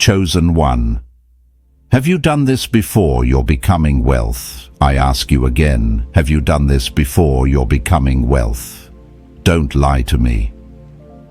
Chosen one. Have you done this before you're becoming wealth? I ask you again, have you done this before you're becoming wealth? Don't lie to me.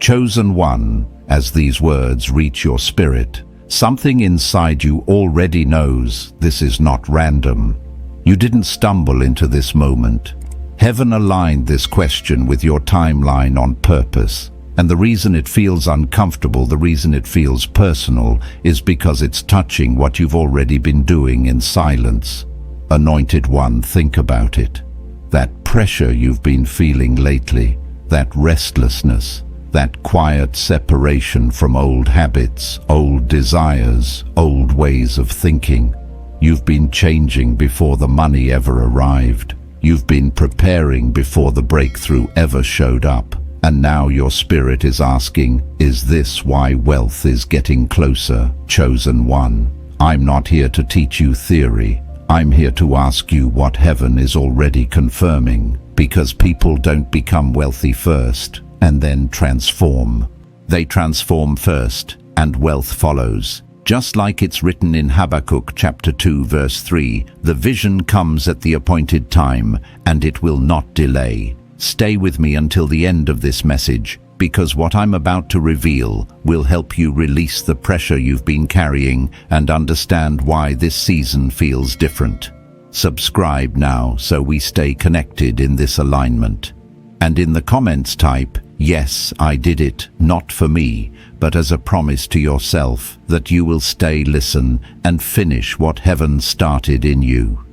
Chosen one, as these words reach your spirit, something inside you already knows this is not random. You didn't stumble into this moment. Heaven aligned this question with your timeline on purpose. And the reason it feels uncomfortable, the reason it feels personal, is because it's touching what you've already been doing in silence. Anointed one, think about it. That pressure you've been feeling lately, that restlessness, that quiet separation from old habits, old desires, old ways of thinking. You've been changing before the money ever arrived. You've been preparing before the breakthrough ever showed up. And now your spirit is asking, is this why wealth is getting closer? Chosen one, I'm not here to teach you theory. I'm here to ask you what heaven is already confirming, because people don't become wealthy first and then transform. They transform first and wealth follows. Just like it's written in Habakkuk chapter 2 verse 3, the vision comes at the appointed time and it will not delay. Stay with me until the end of this message, because what I'm about to reveal will help you release the pressure you've been carrying and understand why this season feels different. Subscribe now so we stay connected in this alignment. And in the comments type, yes, I did it, not for me, but as a promise to yourself that you will stay, listen, and finish what heaven started in you.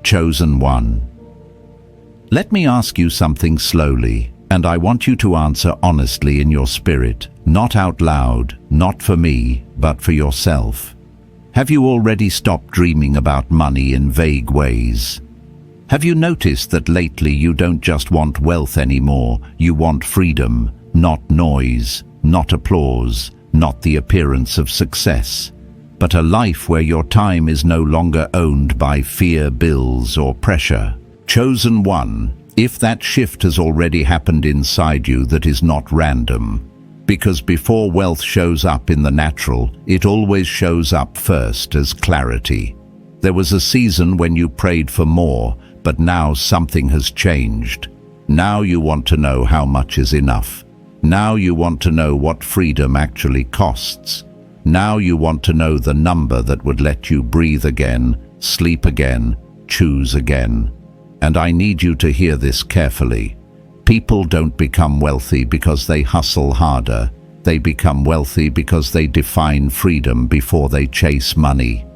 Chosen one. Let me ask you something slowly, and I want you to answer honestly in your spirit, not out loud, not for me, but for yourself. Have you already stopped dreaming about money in vague ways? Have you noticed that lately you don't just want wealth anymore, you want freedom, not noise, not applause, not the appearance of success, but a life where your time is no longer owned by fear, bills, or pressure? Chosen one, if that shift has already happened inside you, that is not random. Because before wealth shows up in the natural, it always shows up first as clarity. There was a season when you prayed for more, but now something has changed. Now you want to know how much is enough. Now you want to know what freedom actually costs. Now you want to know the number that would let you breathe again, sleep again, choose again. And I need you to hear this carefully. People don't become wealthy because they hustle harder. They become wealthy because they define freedom before they chase money.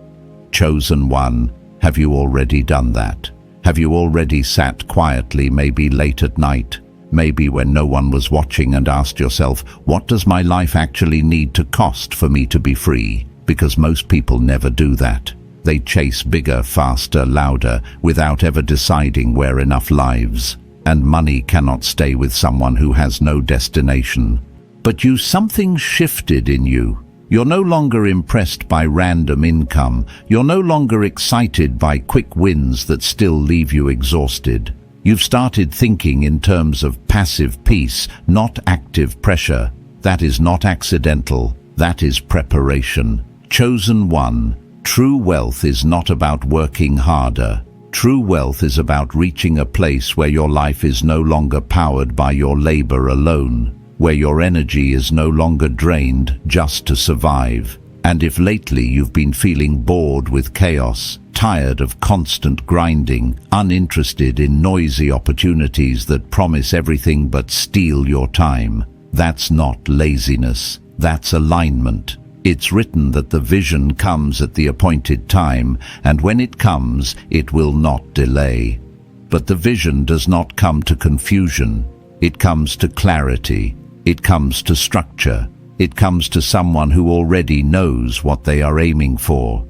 Chosen one, have you already done that? Have you already sat quietly, maybe late at night, maybe when no one was watching, and asked yourself, what does my life actually need to cost for me to be free? Because most people never do that. They chase bigger, faster, louder, without ever deciding where enough lives. And money cannot stay with someone who has no destination. But something shifted in you. You're no longer impressed by random income. You're no longer excited by quick wins that still leave you exhausted. You've started thinking in terms of passive peace, not active pressure. That is not accidental. That is preparation. Chosen one. True wealth is not about working harder. True wealth is about reaching a place where your life is no longer powered by your labor alone, where your energy is no longer drained just to survive. And if lately you've been feeling bored with chaos, tired of constant grinding, uninterested in noisy opportunities that promise everything but steal your time, that's not laziness, that's alignment. It's written that the vision comes at the appointed time, and when it comes, it will not delay. But the vision does not come to confusion. It comes to clarity. It comes to structure. It comes to someone who already knows what they are aiming for.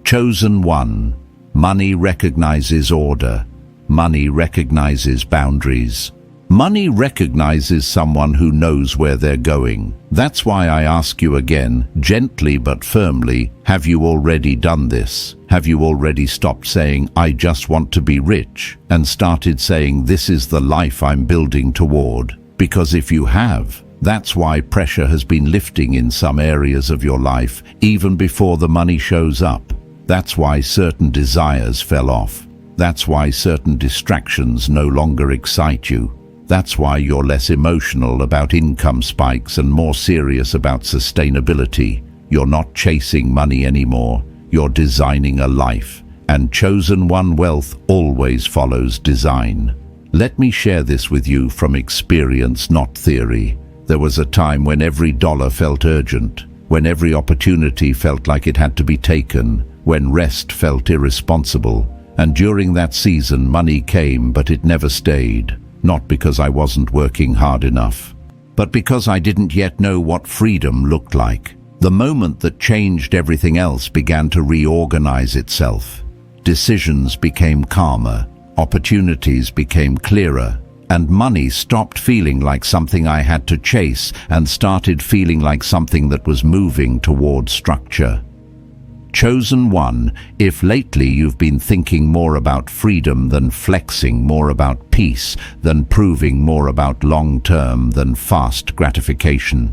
Chosen one. Money recognizes order. Money recognizes boundaries. Money recognizes someone who knows where they're going. That's why I ask you again, gently but firmly, have you already done this? Have you already stopped saying, I just want to be rich, and started saying, this is the life I'm building toward? Because if you have, That's why pressure has been lifting in some areas of your life, even before the money shows up. That's why certain desires fell off. That's why certain distractions no longer excite you. That's why you're less emotional about income spikes and more serious about sustainability. You're not chasing money anymore. You're designing a life. And chosen one wealth always follows design. Let me share this with you from experience, not theory. There was a time when every dollar felt urgent, when every opportunity felt like it had to be taken, when rest felt irresponsible. And during that season, money came, but it never stayed. Not because I wasn't working hard enough, but because I didn't yet know what freedom looked like. The moment that changed everything else began to reorganize itself. Decisions became calmer, opportunities became clearer, and money stopped feeling like something I had to chase and started feeling like something that was moving toward structure. Chosen one, if lately you've been thinking more about freedom than flexing, more about peace than proving, more about long-term than fast gratification,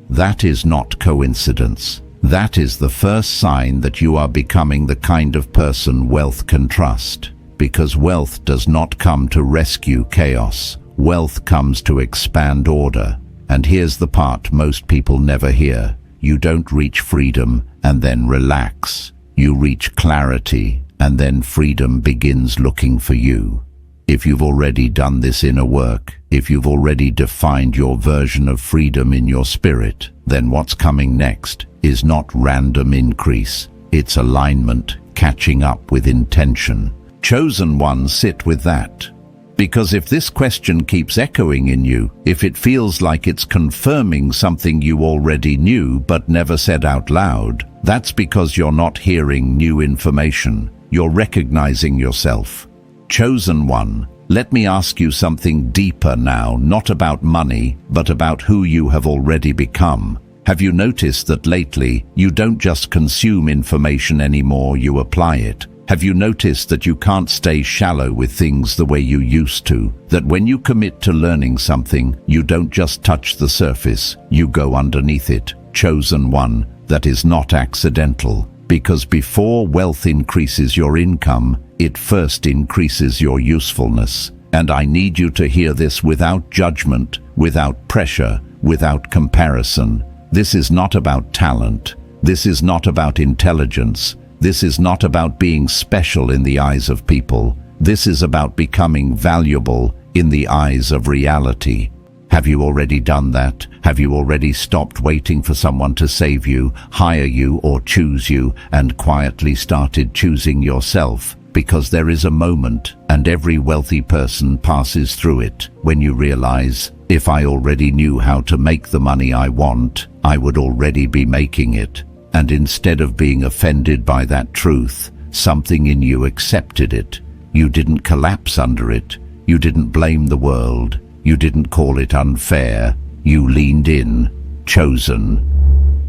that is not coincidence. That is the first sign that you are becoming the kind of person wealth can trust. Because wealth does not come to rescue chaos. Wealth comes to expand order. And here's the part most people never hear. You don't reach freedom and then relax. You reach clarity and then freedom begins looking for you. If you've already done this inner work, if you've already defined your version of freedom in your spirit, then what's coming next is not random increase. It's alignment, catching up with intention. Chosen ones sit with that. Because if this question keeps echoing in you, if it feels like it's confirming something you already knew but never said out loud, that's because you're not hearing new information. You're recognizing yourself. Chosen one, let me ask you something deeper now, not about money, but about who you have already become. Have you noticed that lately you don't just consume information anymore, you apply it? Have you noticed that you can't stay shallow with things the way you used to? That when you commit to learning something, you don't just touch the surface, you go underneath it. Chosen one, that is not accidental. Because before wealth increases your income, it first increases your usefulness. And I need you to hear this without judgment, without pressure, without comparison. This is not about talent. This is not about intelligence. This is not about being special in the eyes of people. This is about becoming valuable in the eyes of reality. Have you already done that? Have you already stopped waiting for someone to save you, hire you, or choose you, and quietly started choosing yourself? Because there is a moment, and every wealthy person passes through it, when you realize, if I already knew how to make the money I want, I would already be making it. And instead of being offended by that truth, something in you accepted it. You didn't collapse under it. You didn't blame the world. You didn't call it unfair. You leaned in. Chosen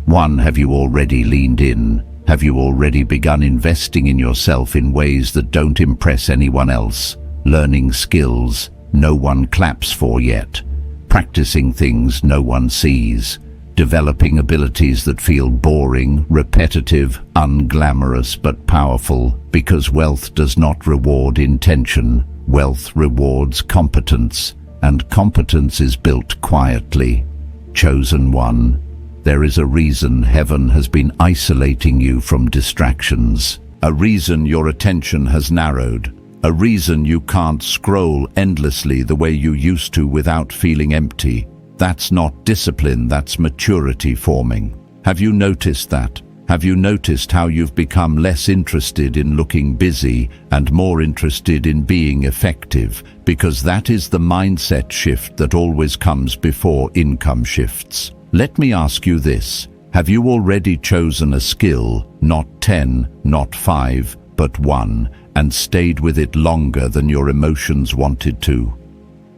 one, have you already leaned in? Have you already begun investing in yourself in ways that don't impress anyone else? Learning skills no one claps for yet. Practicing things no one sees. Developing abilities that feel boring, repetitive, unglamorous but powerful, because wealth does not reward intention. Wealth rewards competence, and competence is built quietly. Chosen one, there is a reason heaven has been isolating you from distractions. A reason your attention has narrowed. A reason you can't scroll endlessly the way you used to without feeling empty. That's not discipline, that's maturity forming. Have you noticed that? Have you noticed how you've become less interested in looking busy and more interested in being effective? Because that is the mindset shift that always comes before income shifts. Let me ask you this. Have you already chosen a skill, not 10, not 5, but 1, and stayed with it longer than your emotions wanted to?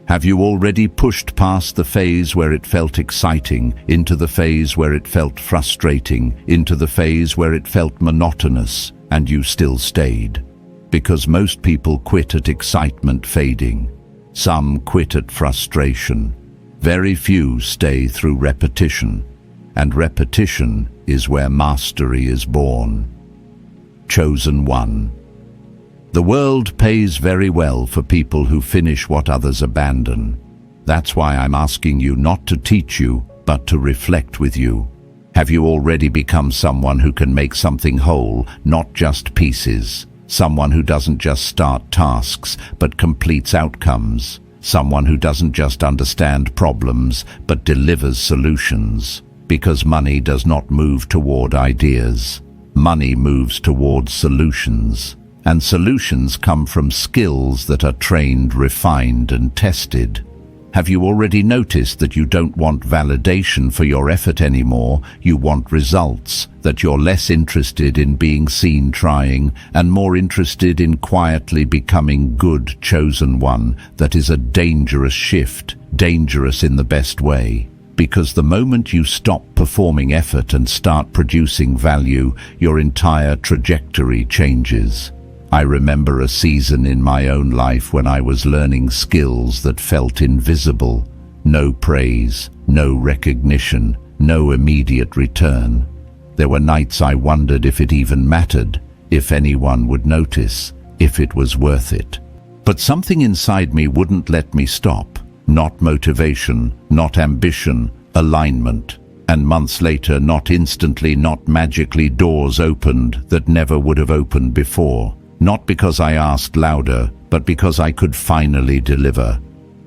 Have you already pushed past the phase where it felt exciting, into the phase where it felt frustrating, into the phase where it felt monotonous, and you still stayed? Because most people quit at excitement fading. Some quit at frustration. Very few stay through repetition, and repetition is where mastery is born. Chosen one. The world pays very well for people who finish what others abandon. That's why I'm asking you not to teach you, but to reflect with you. Have you already become someone who can make something whole, not just pieces? Someone who doesn't just start tasks, but completes outcomes. Someone who doesn't just understand problems, but delivers solutions. Because money does not move toward ideas. Money moves towards solutions. And solutions come from skills that are trained, refined, and tested. Have you already noticed that you don't want validation for your effort anymore? You want results, that you're less interested in being seen trying and more interested in quietly becoming good, chosen one. That is a dangerous shift, dangerous in the best way. Because the moment you stop performing effort and start producing value, your entire trajectory changes. I remember a season in my own life when I was learning skills that felt invisible. No praise, no recognition, no immediate return. There were nights I wondered if it even mattered, if anyone would notice, if it was worth it. But something inside me wouldn't let me stop. Not motivation, not ambition, alignment. And months later, not instantly, not magically, doors opened that never would have opened before. Not because I asked louder, but because I could finally deliver.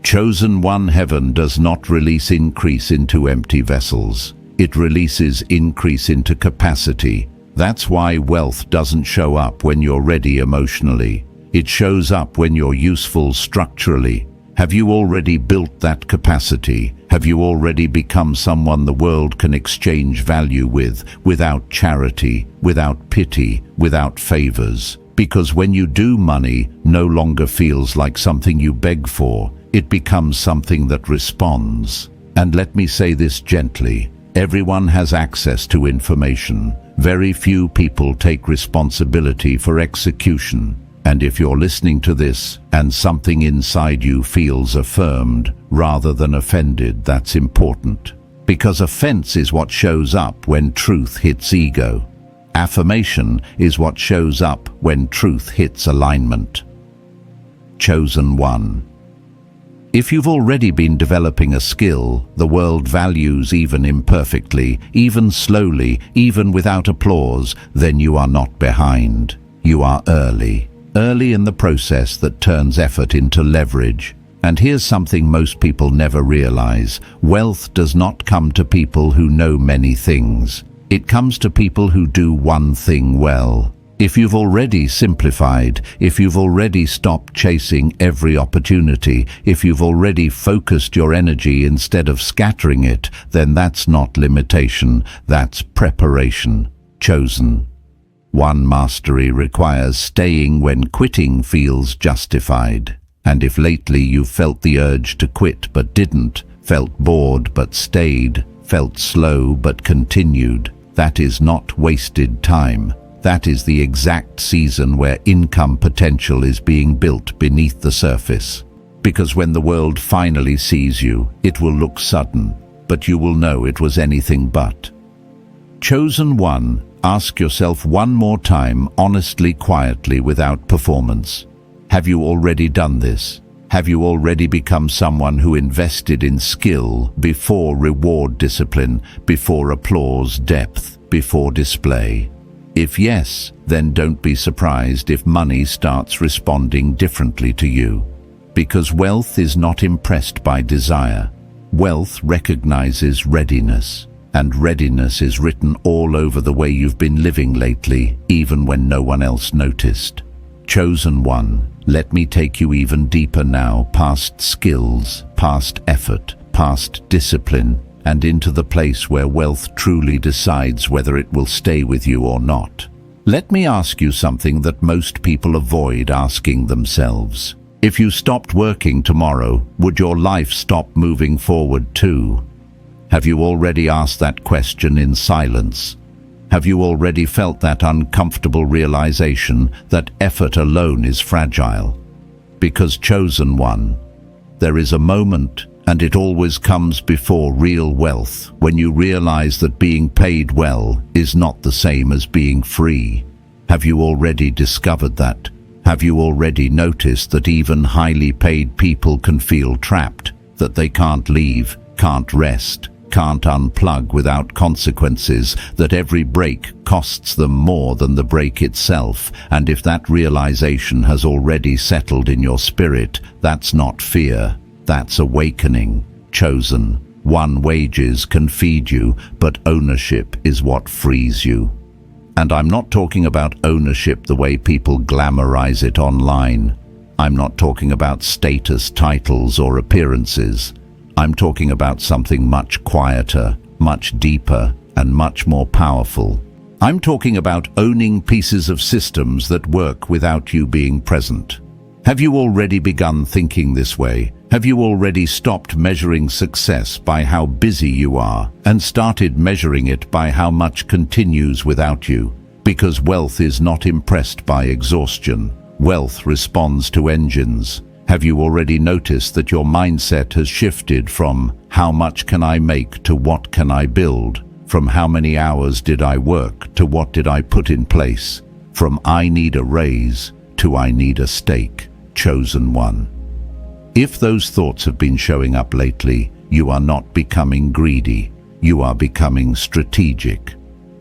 Chosen one. Heaven does not release increase into empty vessels. It releases increase into capacity. That's why wealth doesn't show up when you're ready emotionally. It shows up when you're useful structurally. Have you already built that capacity? Have you already become someone the world can exchange value with, without charity, without pity, without favors? Because when you do, money no longer feels like something you beg for. It becomes something that responds. And let me say this gently. Everyone has access to information. Very few people take responsibility for execution. And if you're listening to this and something inside you feels affirmed rather than offended, that's important. Because offense is what shows up when truth hits ego. Affirmation is what shows up when truth hits alignment. Chosen one. If you've already been developing a skill the world values, even imperfectly, even slowly, even without applause, then you are not behind. You are early. Early in the process that turns effort into leverage. And here's something most people never realize. Wealth does not come to people who know many things. It comes to people who do one thing well. If you've already simplified, if you've already stopped chasing every opportunity, if you've already focused your energy instead of scattering it, then that's not limitation, that's preparation. Chosen. One. Mastery requires staying when quitting feels justified. And if lately you've felt the urge to quit but didn't, felt bored but stayed, felt slow but continued, that is not wasted time. That is the exact season where income potential is being built beneath the surface. Because when the world finally sees you, it will look sudden, but you will know it was anything but. Chosen one. Ask yourself one more time, honestly, quietly, without performance. Have you already done this? Have you already become someone who invested in skill before reward, discipline, before applause, depth, before display? If yes, then don't be surprised if money starts responding differently to you. Because wealth is not impressed by desire. Wealth recognizes readiness. And readiness is written all over the way you've been living lately, even when no one else noticed. Chosen one. Let me take you even deeper now, past skills, past effort, past discipline, and into the place where wealth truly decides whether it will stay with you or not. Let me ask you something that most people avoid asking themselves. If you stopped working tomorrow, would your life stop moving forward too? Have you already asked that question in silence? Have you already felt that uncomfortable realization that effort alone is fragile? Because chosen one, there is a moment, And it always comes before real wealth, when you realize that being paid well is not the same as being free. Have you already discovered that? Have you already noticed that even highly paid people can feel trapped, that they can't leave, can't rest, can't unplug without consequences, that every break costs them more than the break itself? And if that realization has already settled in your spirit, that's not fear, that's awakening. Chosen one wages can feed you, but ownership is what frees you. And I'm not talking about ownership the way people glamorize it online. I'm not talking about status, titles, or appearances. I'm talking about something much quieter, much deeper, and much more powerful. I'm talking about owning pieces of systems that work without you being present. Have you already begun thinking this way? Have you already stopped measuring success by how busy you are and started measuring it by how much continues without you? Because wealth is not impressed by exhaustion. Wealth responds to engines. Have you already noticed that your mindset has shifted from how much can I make to what can I build? From how many hours did I work to what did I put in place? From I need a raise to I need a stake. Chosen one. If those thoughts have been showing up lately, you are not becoming greedy. You are becoming strategic.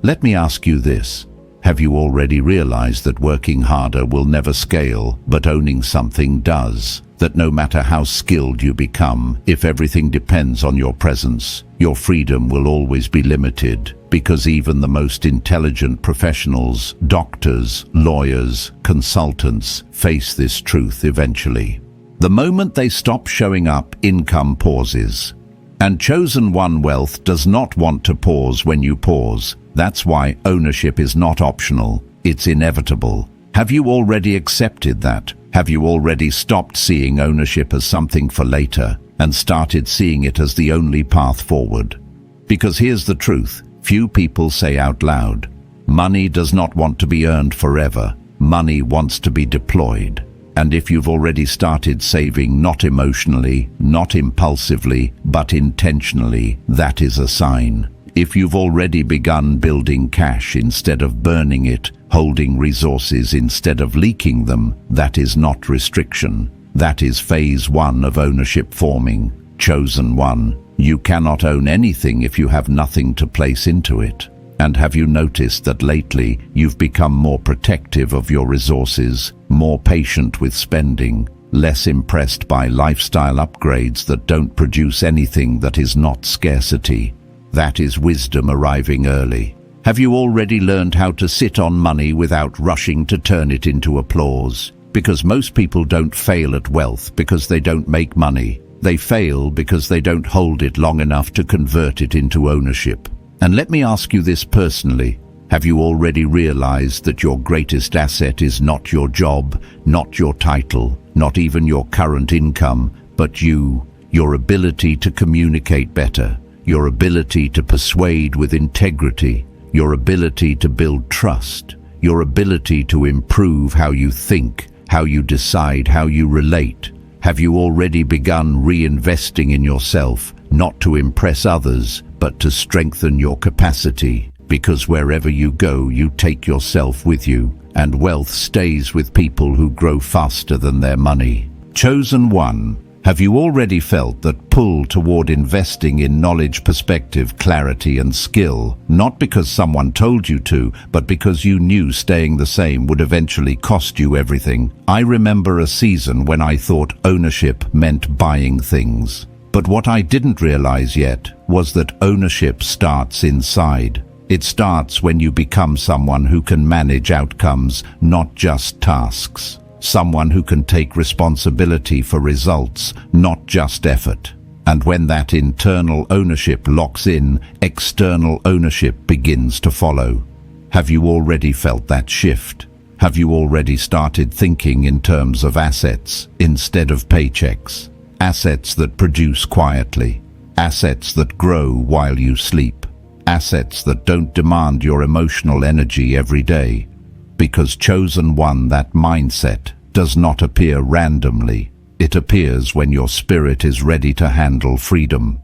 Let me ask you this. Have you already realized that working harder will never scale, but owning something does? That no matter how skilled you become, if everything depends on your presence, your freedom will always be limited, because even the most intelligent professionals, doctors, lawyers, consultants, face this truth eventually. The moment they stop showing up, income pauses. And chosen one wealth does not want to pause when you pause. That's why ownership is not optional, it's inevitable. Have you already accepted that? Have you already stopped seeing ownership as something for later and started seeing it as the only path forward? Because here's the truth, few people say out loud, money does not want to be earned forever, money wants to be deployed. And if you've already started saving, not emotionally, not impulsively, but intentionally, that is a sign. If you've already begun building cash instead of burning it, holding resources instead of leaking them, that is not restriction. That is phase one of ownership forming. Chosen one. You cannot own anything if you have nothing to place into it. And have you noticed that lately you've become more protective of your resources, more patient with spending, less impressed by lifestyle upgrades that don't produce anything that is not scarcity? That is wisdom arriving early. Have you already learned how to sit on money without rushing to turn it into applause? Because most people don't fail at wealth because they don't make money. They fail because they don't hold it long enough to convert it into ownership. And let me ask you this personally. Have you already realized that your greatest asset is not your job, not your title, not even your current income, but you, your ability to communicate better, your ability to persuade with integrity, your ability to build trust, your ability to improve how you think, how you decide, how you relate? Have you already begun reinvesting in yourself, not to impress others, but to strengthen your capacity? Because wherever you go, you take yourself with you, and wealth stays with people who grow faster than their money. Chosen one. Have you already felt that pull toward investing in knowledge, perspective, clarity, and skill, not because someone told you to, but because you knew staying the same would eventually cost you everything? I remember a season when I thought ownership meant buying things. But what I didn't realize yet was that ownership starts inside. It starts when you become someone who can manage outcomes, not just tasks. Someone who can take responsibility for results, not just effort. And when that internal ownership locks in, external ownership begins to follow. Have you already felt that shift? Have you already started thinking in terms of assets instead of paychecks? Assets that produce quietly. Assets that grow while you sleep. Assets that don't demand your emotional energy every day. Because chosen one, that mindset does not appear randomly. It appears when your spirit is ready to handle freedom.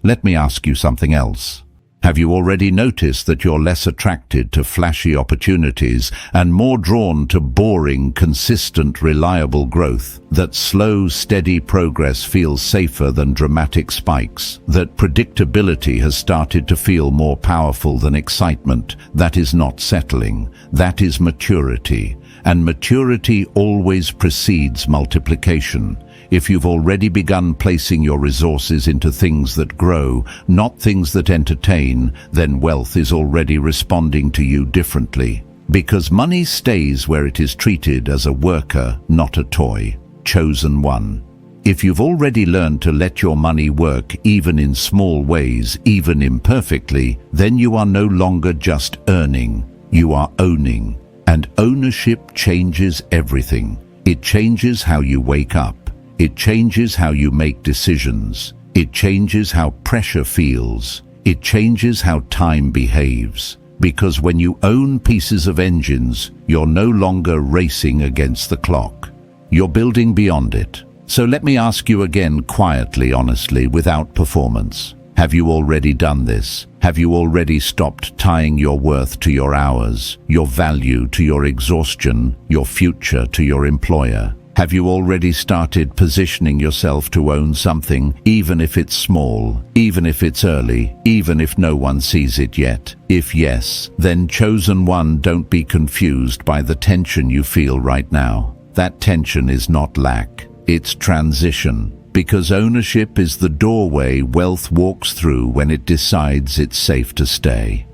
Let me ask you something else. Have you already noticed that you're less attracted to flashy opportunities and more drawn to boring, consistent, reliable growth? That slow, steady progress feels safer than dramatic spikes? That predictability has started to feel more powerful than excitement? That is not settling. That is maturity. And maturity always precedes multiplication. If you've already begun placing your resources into things that grow, not things that entertain, then wealth is already responding to you differently. Because money stays where it is treated as a worker, not a toy. Chosen one. If you've already learned to let your money work even in small ways, even imperfectly, then you are no longer just earning, you are owning. And ownership changes everything. It changes how you wake up. It changes how you make decisions. It changes how pressure feels. It changes how time behaves. Because when you own pieces of engines, you're no longer racing against the clock. You're building beyond it. So let me ask you again quietly, honestly, without performance. Have you already done this? Have you already stopped tying your worth to your hours, your value to your exhaustion, your future to your employer? Have you already started positioning yourself to own something, even if it's small, even if it's early, even if no one sees it yet? If yes, then chosen one, don't be confused by the tension you feel right now. That tension is not lack, it's transition. Because ownership is the doorway wealth walks through when it decides it's safe to stay.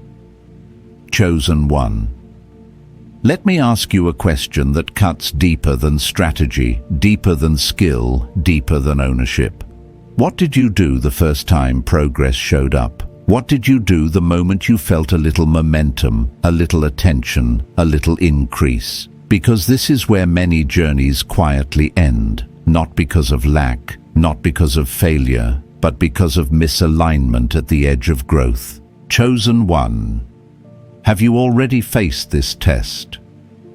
Chosen one. Let me ask you a question that cuts deeper than strategy, deeper than skill, deeper than ownership. What did you do the first time progress showed up? What did you do the moment you felt a little momentum, a little attention, a little increase? Because this is where many journeys quietly end, not because of lack, not because of failure, but because of misalignment at the edge of growth. Chosen one. Have you already faced this test?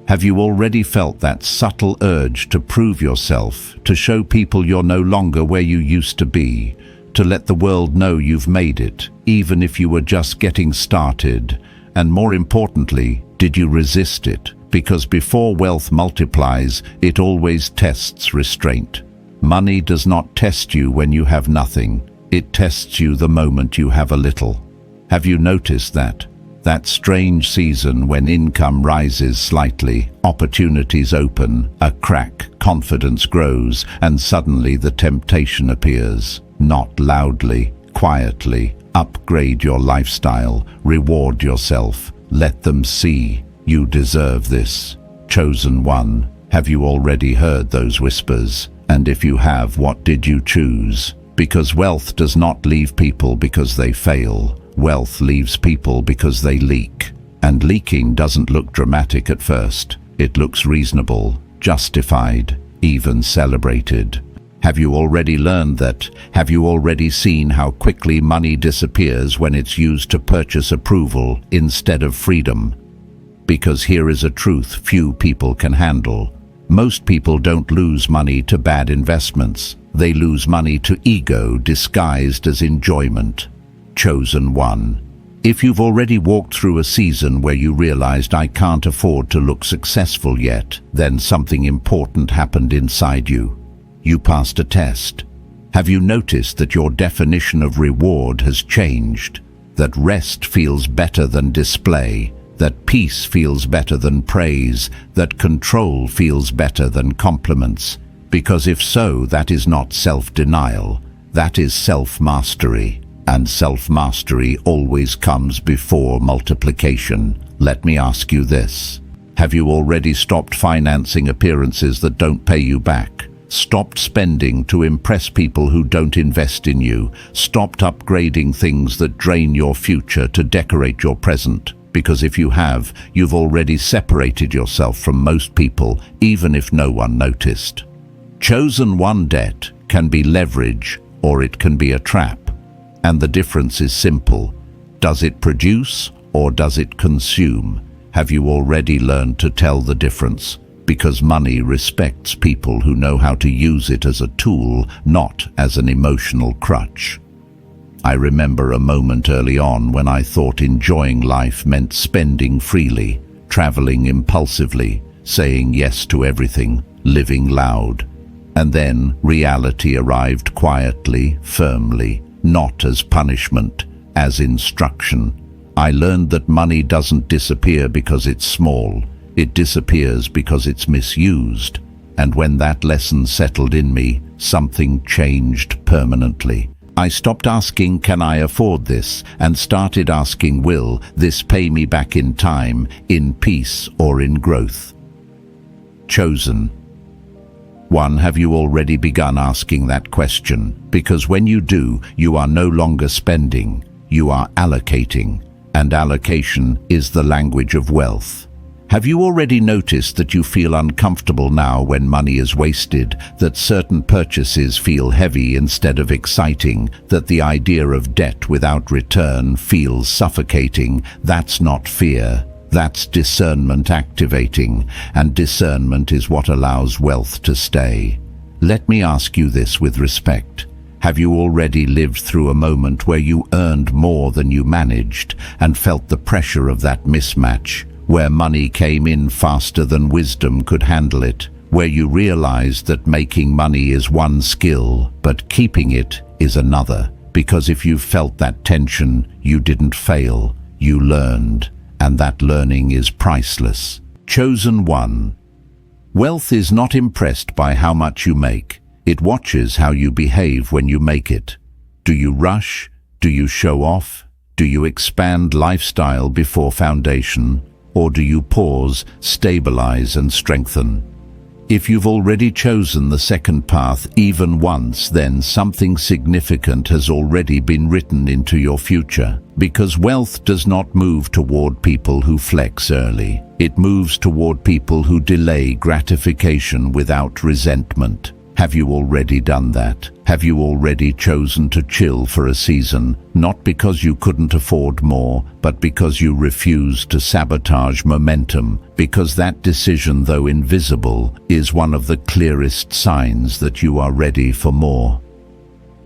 Have you already felt that subtle urge to prove yourself, to show people you're no longer where you used to be, to let the world know you've made it, even if you were just getting started? And more importantly, did you resist it? Because before wealth multiplies, it always tests restraint. Money does not test you when you have nothing. It tests you the moment you have a little. Have you noticed that? That strange season when income rises slightly, opportunities open, a crack, confidence grows, and suddenly the temptation appears. Not loudly, quietly. Upgrade your lifestyle, reward yourself, let them see you deserve this. Chosen one, have you already heard those whispers? And if you have, what did you choose? Because wealth does not leave people because they fail. Wealth leaves people because they leak. And leaking doesn't look dramatic at first. It looks reasonable, justified, even celebrated. Have you already learned that? Have you already seen how quickly money disappears when it's used to purchase approval instead of freedom? Because here is a truth few people can handle. Most people don't lose money to bad investments. They lose money to ego disguised as enjoyment. Chosen one. If you've already walked through a season where you realized I can't afford to look successful yet, then something important happened inside you. You passed a test. Have you noticed that your definition of reward has changed? That rest feels better than display? That peace feels better than praise? That control feels better than compliments? Because if so, that is not self-denial. That is self-mastery. And self-mastery always comes before multiplication. Let me ask you this. Have you already stopped financing appearances that don't pay you back? Stopped spending to impress people who don't invest in you? Stopped upgrading things that drain your future to decorate your present? Because if you have, you've already separated yourself from most people, even if no one noticed. Chosen one debt can be leverage or it can be a trap. And the difference is simple. Does it produce or does it consume? Have you already learned to tell the difference? because money respects people who know how to use it as a tool, not as an emotional crutch. I remember a moment early on when I thought enjoying life meant spending freely, traveling impulsively, saying yes to everything, living loud. And then reality arrived quietly, firmly, not as punishment, as instruction. I learned that money doesn't disappear because it's small. It disappears because it's misused. And when that lesson settled in me, something changed permanently. I stopped asking, can I afford this? And started asking, will this pay me back in time, in peace, or in growth? Chosen. 1. Have you already begun asking that question? Because when you do, you are no longer spending, you are allocating. And allocation is the language of wealth. Have you already noticed that you feel uncomfortable now when money is wasted, that certain purchases feel heavy instead of exciting, that the idea of debt without return feels suffocating? That's not fear. That's discernment activating, and discernment is what allows wealth to stay. Let me ask you this with respect. Have you already lived through a moment where you earned more than you managed and felt the pressure of that mismatch? Where money came in faster than wisdom could handle it, where you realized that making money is one skill, but keeping it is another. Because if you felt that tension, you didn't fail, you learned, and that learning is priceless. Chosen 1. Wealth is not impressed by how much you make. It watches how you behave when you make it. Do you rush? Do you show off? Do you expand lifestyle before foundation? Or do you pause, stabilize, and strengthen? If you've already chosen the second path even once, then something significant has already been written into your future. Because wealth does not move toward people who flex early. It moves toward people who delay gratification without resentment. Have you already done that? Have you already chosen to chill for a season, not because you couldn't afford more, but because you refused to sabotage momentum? Because that decision, though invisible, is one of the clearest signs that you are ready for more.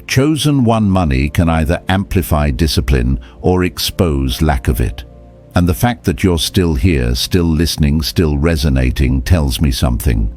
Chosen 1 money can either amplify discipline or expose lack of it. And the fact that you're still here, still listening, still resonating, tells me something.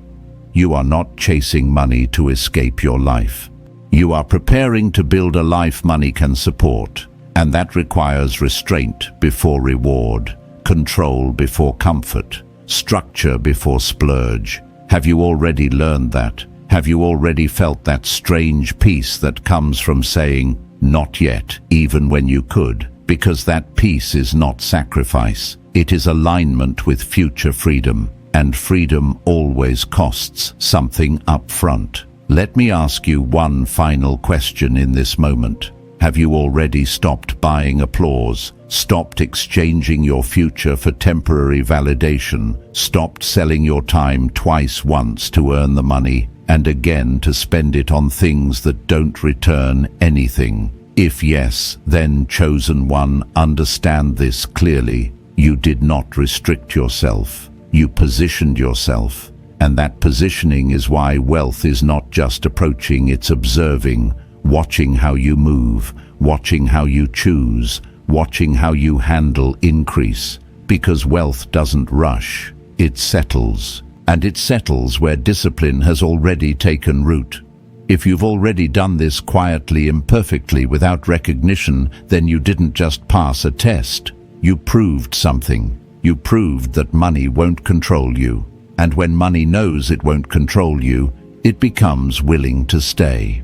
You are not chasing money to escape your life. You are preparing to build a life money can support, and that requires restraint before reward, control before comfort, structure before splurge. Have you already learned that? Have you already felt that strange peace that comes from saying, not yet, even when you could? Because that peace is not sacrifice. It is alignment with future freedom. And freedom always costs something up front. Let me ask you one final question in this moment. Have you already stopped buying applause? Stopped exchanging your future for temporary validation? Stopped selling your time twice, once to earn the money, and again to spend it on things that don't return anything? If yes, then chosen 1, understand this clearly. You did not restrict yourself. You positioned yourself, and that positioning is why wealth is not just approaching, it's observing, watching how you move, watching how you choose, watching how you handle increase. Because wealth doesn't rush, it settles, and it settles where discipline has already taken root. If you've already done this quietly, imperfectly, without recognition, then you didn't just pass a test. You proved something. You proved that money won't control you, and when money knows it won't control you, it becomes willing to stay.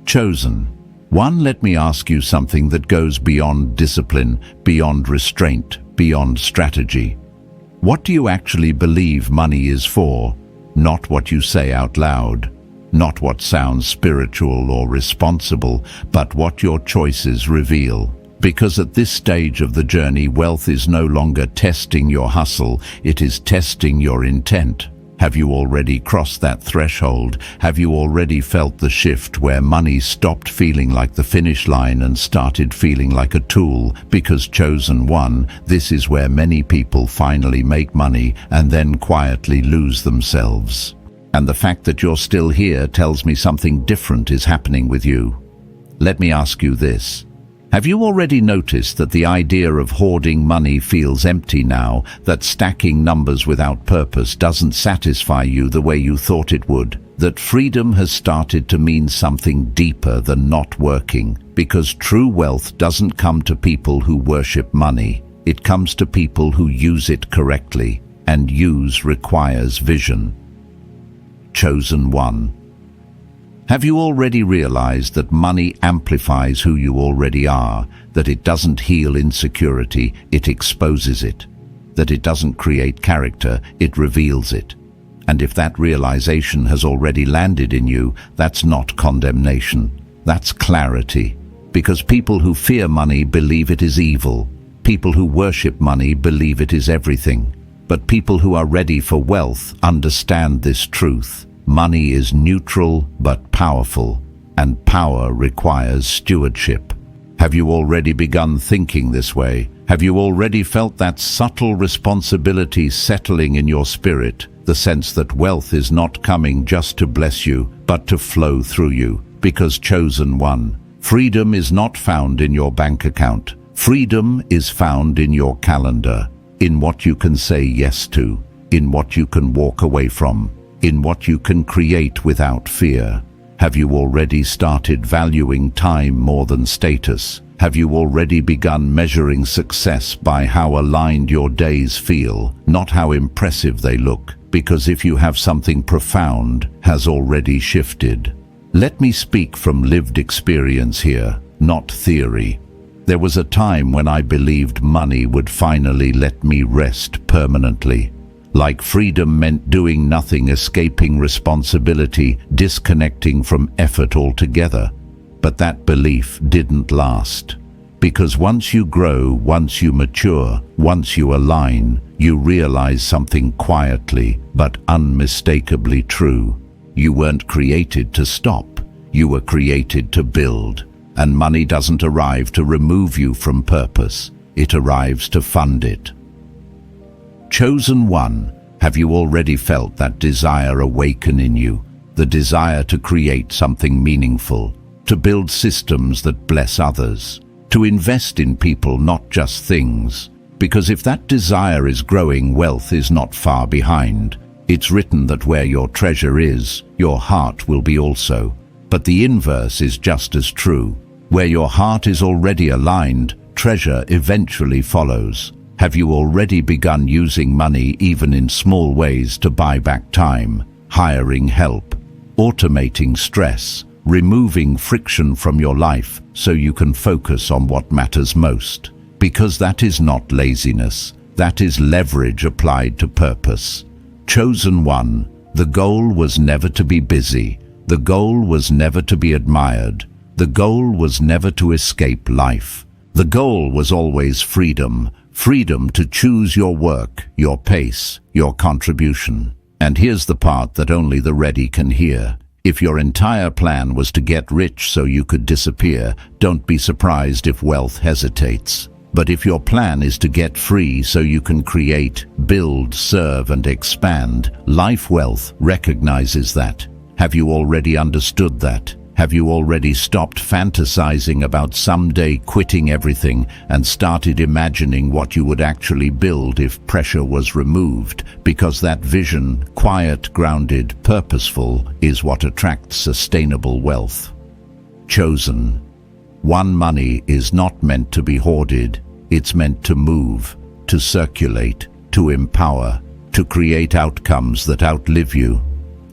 Chosen 1, let me ask you something that goes beyond discipline, beyond restraint, beyond strategy. What do you actually believe money is for? Not what you say out loud, not what sounds spiritual or responsible, but what your choices reveal. Because at this stage of the journey, wealth is no longer testing your hustle, it is testing your intent. Have you already crossed that threshold? Have you already felt the shift where money stopped feeling like the finish line and started feeling like a tool? Because chosen one, this is where many people finally make money and then quietly lose themselves. And the fact that you're still here tells me something different is happening with you. Let me ask you this. Have you already noticed that the idea of hoarding money feels empty now, that stacking numbers without purpose doesn't satisfy you the way you thought it would? That freedom has started to mean something deeper than not working, because true wealth doesn't come to people who worship money. It comes to people who use it correctly, and use requires vision. Chosen one. Have you already realized that money amplifies who you already are, that it doesn't heal insecurity, it exposes it, that it doesn't create character, it reveals it? And if that realization has already landed in you, that's not condemnation, that's clarity. Because people who fear money believe it is evil. People who worship money believe it is everything. But people who are ready for wealth understand this truth. Money is neutral but powerful, and power requires stewardship. Have you already begun thinking this way? Have you already felt that subtle responsibility settling in your spirit? The sense that wealth is not coming just to bless you, but to flow through you. Because chosen one, freedom is not found in your bank account. Freedom is found in your calendar, in what you can say yes to, in what you can walk away from, in what you can create without fear. Have you already started valuing time more than status? Have you already begun measuring success by how aligned your days feel, not how impressive they look? Because if you have something profound has already shifted. Let me speak from lived experience here, not theory. There was a time when I believed money would finally let me rest permanently. Like freedom meant doing nothing, escaping responsibility, disconnecting from effort altogether. But that belief didn't last. Because once you grow, once you mature, once you align, you realize something quietly but unmistakably true. You weren't created to stop. You were created to build. And money doesn't arrive to remove you from purpose. It arrives to fund it. Chosen one, have you already felt that desire awaken in you? The desire to create something meaningful, to build systems that bless others, to invest in people, not just things. Because if that desire is growing, wealth is not far behind. It's written that where your treasure is, your heart will be also. But the inverse is just as true. Where your heart is already aligned, treasure eventually follows. Have you already begun using money even in small ways to buy back time, hiring help, automating stress, removing friction from your life so you can focus on what matters most? Because that is not laziness, that is leverage applied to purpose. Chosen one, the goal was never to be busy, the goal was never to be admired, the goal was never to escape life. The goal was always freedom. Freedom to choose your work, your pace, your contribution. And here's the part that only the ready can hear. If your entire plan was to get rich so you could disappear, don't be surprised if wealth hesitates. But if your plan is to get free so you can create, build, serve, and expand, life wealth recognizes that. Have you already understood that? Have you already stopped fantasizing about someday quitting everything and started imagining what you would actually build if pressure was removed? Because that vision, quiet, grounded, purposeful, is what attracts sustainable wealth. Chosen one, money is not meant to be hoarded. It's meant to move, to circulate, to empower, to create outcomes that outlive you.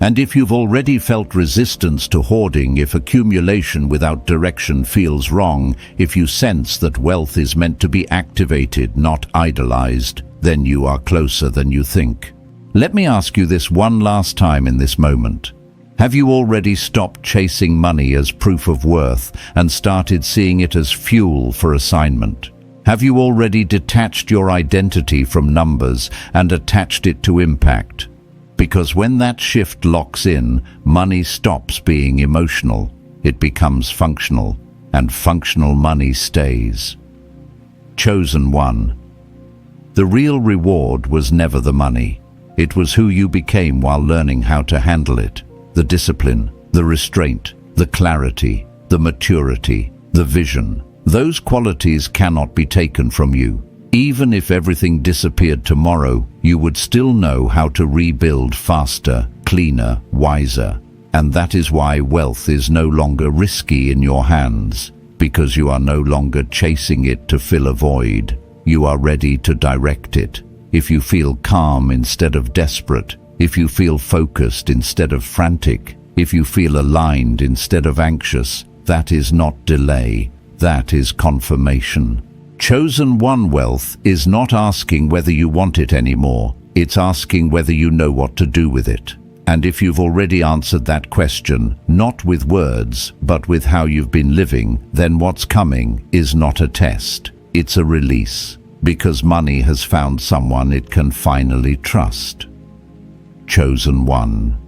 And if you've already felt resistance to hoarding, if accumulation without direction feels wrong, if you sense that wealth is meant to be activated, not idolized, then you are closer than you think. Let me ask you this one last time in this moment. Have you already stopped chasing money as proof of worth and started seeing it as fuel for assignment? Have you already detached your identity from numbers and attached it to impact? Because when that shift locks in, money stops being emotional. It becomes functional, and functional money stays. Chosen one. The real reward was never the money. It was who you became while learning how to handle it. The discipline, the restraint, the clarity, the maturity, the vision. Those qualities cannot be taken from you. Even if everything disappeared tomorrow, you would still know how to rebuild faster, cleaner, wiser. And that is why wealth is no longer risky in your hands, because you are no longer chasing it to fill a void. You are ready to direct it. If you feel calm instead of desperate, if you feel focused instead of frantic, if you feel aligned instead of anxious, that is not delay, that is confirmation. Chosen one wealth is not asking whether you want it anymore, it's asking whether you know what to do with it. And if you've already answered that question, not with words, but with how you've been living, then what's coming is not a test, it's a release, because money has found someone it can finally trust. Chosen one.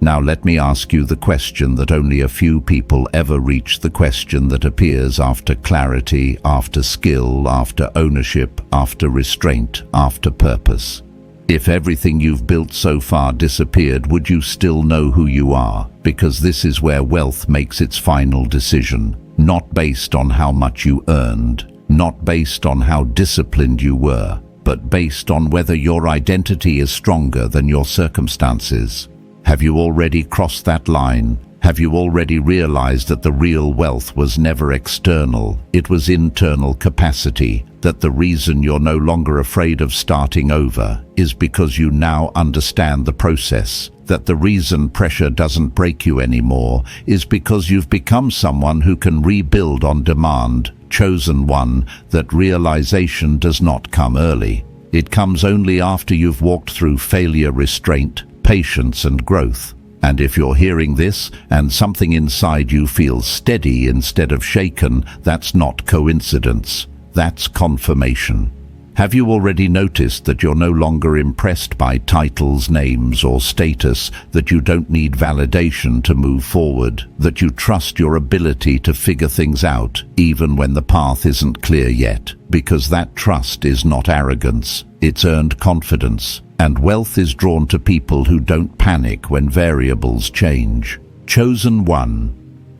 Now let me ask you the question that only a few people ever reach, the question that appears after clarity, after skill, after ownership, after restraint, after purpose. If everything you've built so far disappeared, would you still know who you are? Because this is where wealth makes its final decision, not based on how much you earned, not based on how disciplined you were, but based on whether your identity is stronger than your circumstances. Have you already crossed that line? Have you already realized that the real wealth was never external, it was internal capacity? That the reason you're no longer afraid of starting over is because you now understand the process? That the reason pressure doesn't break you anymore is because you've become someone who can rebuild on demand? Chosen one, that realization does not come early. It comes only after you've walked through failure, restraint, patience and growth. And if you're hearing this and something inside you feels steady instead of shaken, that's not coincidence, that's confirmation. Have you already noticed that you're no longer impressed by titles, names or status, that you don't need validation to move forward, that you trust your ability to figure things out even when the path isn't clear yet? Because that trust is not arrogance, it's earned confidence. And wealth is drawn to people who don't panic when variables change. Chosen one.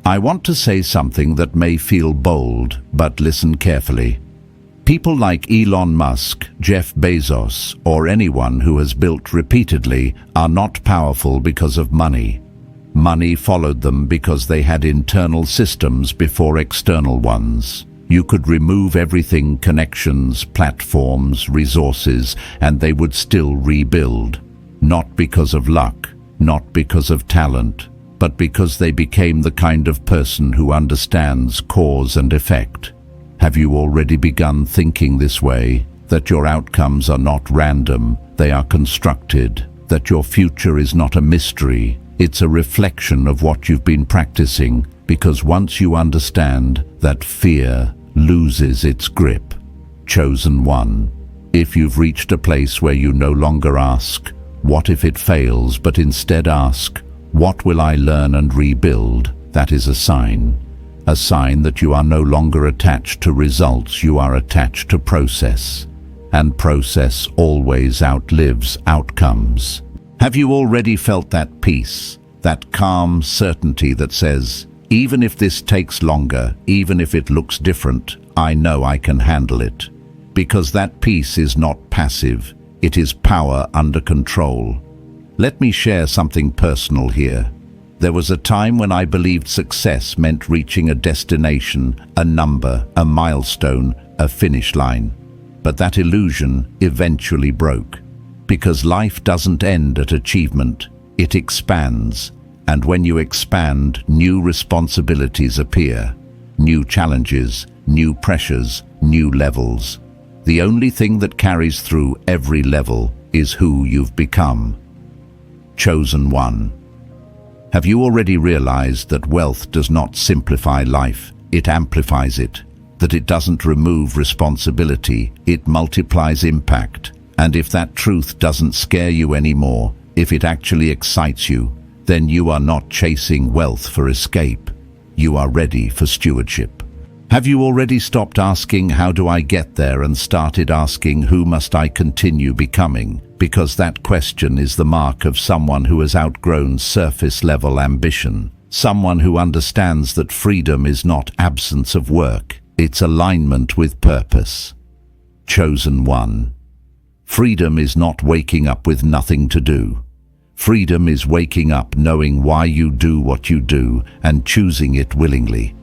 I want to say something that may feel bold, but listen carefully. People like Elon Musk, Jeff Bezos, or anyone who has built repeatedly are not powerful because of money. Money followed them because they had internal systems before external ones. You could remove everything, connections, platforms, resources, and they would still rebuild. Not because of luck, not because of talent, but because they became the kind of person who understands cause and effect. Have you already begun thinking this way? That your outcomes are not random, they are constructed. That your future is not a mystery, it's a reflection of what you've been practicing. Because once you understand, that fear loses its grip. Chosen one. If you've reached a place where you no longer ask, what if it fails, but instead ask, what will I learn and rebuild? That is a sign. A sign that you are no longer attached to results, you are attached to process. And process always outlives outcomes. Have you already felt that peace, that calm certainty that says, even if this takes longer, even if it looks different, I know I can handle it? Because that peace is not passive, it is power under control. Let me share something personal here. There was a time when I believed success meant reaching a destination, a number, a milestone, a finish line. But that illusion eventually broke. Because life doesn't end at achievement, it expands. And when you expand, new responsibilities appear, new challenges, new pressures, new levels. The only thing that carries through every level is who you've become. Chosen one. Have you already realized that wealth does not simplify life, it amplifies it? That it doesn't remove responsibility, it multiplies impact? And if that truth doesn't scare you anymore, if it actually excites you, then you are not chasing wealth for escape. You are ready for stewardship. Have you already stopped asking, how do I get there, and started asking, who must I continue becoming? Because that question is the mark of someone who has outgrown surface-level ambition. Someone who understands that freedom is not absence of work, it's alignment with purpose. Chosen one. Freedom is not waking up with nothing to do. Freedom is waking up knowing why you do what you do and choosing it willingly.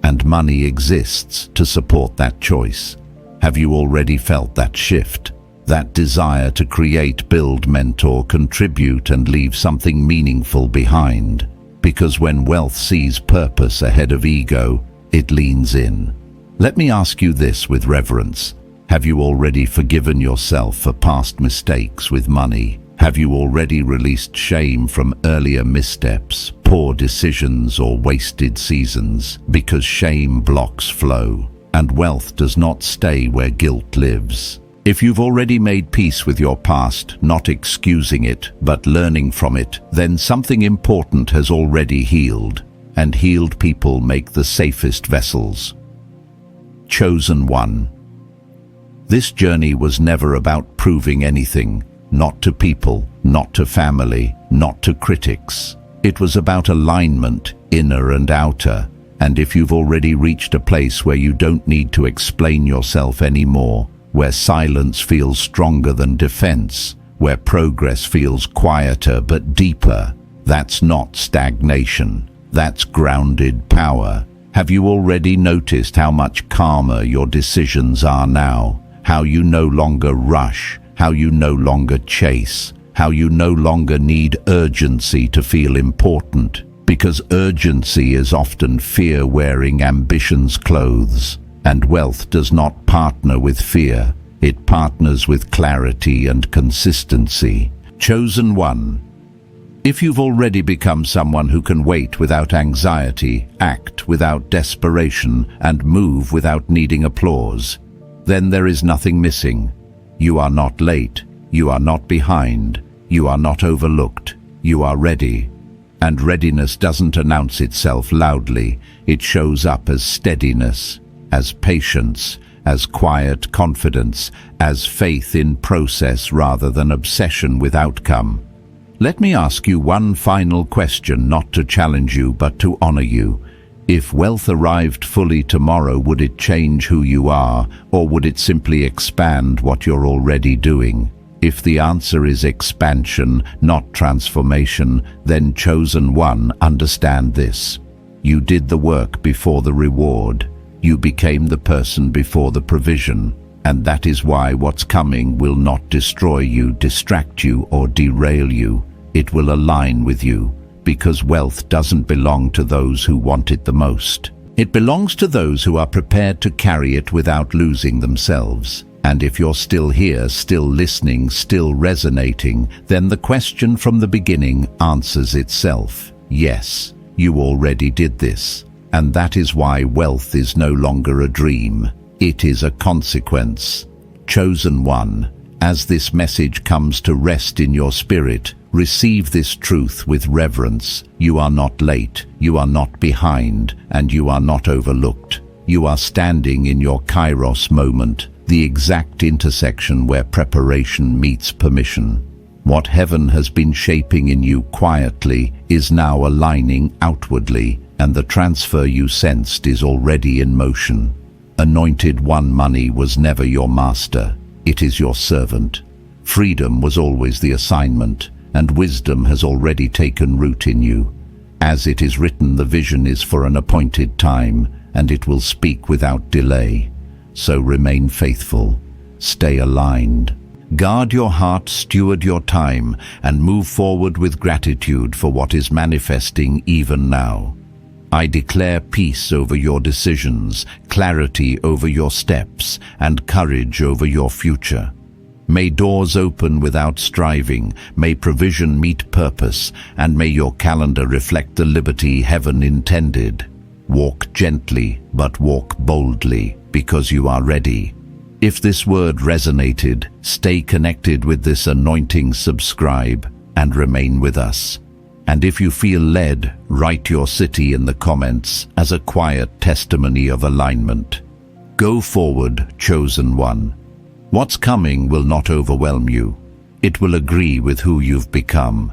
And money exists to support that choice. Have you already felt that shift? That desire to create, build, mentor, contribute, and leave something meaningful behind? Because when wealth sees purpose ahead of ego, it leans in. Let me ask you this with reverence. Have you already forgiven yourself for past mistakes with money? Have you already released shame from earlier missteps, poor decisions, or wasted seasons? Because shame blocks flow, and wealth does not stay where guilt lives. If you've already made peace with your past, not excusing it, but learning from it, then something important has already healed, and healed people make the safest vessels. Chosen one. This journey was never about proving anything. Not to people, not to family, not to critics. It was about alignment, inner and outer. And if you've already reached a place where you don't need to explain yourself anymore, where silence feels stronger than defense, where progress feels quieter but deeper, that's not stagnation. That's grounded power. Have you already noticed how much calmer your decisions are now? How you no longer rush? How you no longer chase, how you no longer need urgency to feel important, because urgency is often fear wearing ambition's clothes, and wealth does not partner with fear, it partners with clarity and consistency. Chosen one. If you've already become someone who can wait without anxiety, act without desperation, and move without needing applause, then there is nothing missing. You are not late, you are not behind, you are not overlooked, you are ready. And readiness doesn't announce itself loudly, it shows up as steadiness, as patience, as quiet confidence, as faith in process rather than obsession with outcome. Let me ask you one final question, not to challenge you but to honor you. If wealth arrived fully tomorrow, would it change who you are, or would it simply expand what you're already doing? If the answer is expansion, not transformation, then chosen one, understand this. You did the work before the reward. You became the person before the provision. And that is why what's coming will not destroy you, distract you, or derail you. It will align with you. Because wealth doesn't belong to those who want it the most. It belongs to those who are prepared to carry it without losing themselves. And if you're still here, still listening, still resonating, then the question from the beginning answers itself. Yes, you already did this. And that is why wealth is no longer a dream. It is a consequence. Chosen one, as this message comes to rest in your spirit, receive this truth with reverence. You are not late, you are not behind, and you are not overlooked. You are standing in your Kairos moment, the exact intersection where preparation meets permission. What heaven has been shaping in you quietly is now aligning outwardly, and the transfer you sensed is already in motion. Anointed one, money was never your master, it is your servant. Freedom was always the assignment, and wisdom has already taken root in you. As it is written, the vision is for an appointed time, and it will speak without delay. So remain faithful, stay aligned. Guard your heart, steward your time, and move forward with gratitude for what is manifesting even now. I declare peace over your decisions, clarity over your steps, and courage over your future. May doors open without striving, may provision meet purpose, and may your calendar reflect the liberty heaven intended. Walk gently, but walk boldly, because you are ready. If this word resonated, stay connected with this anointing, subscribe, and remain with us. And if you feel led, write your city in the comments as a quiet testimony of alignment. Go forward, chosen one. What's coming will not overwhelm you. It will agree with who you've become.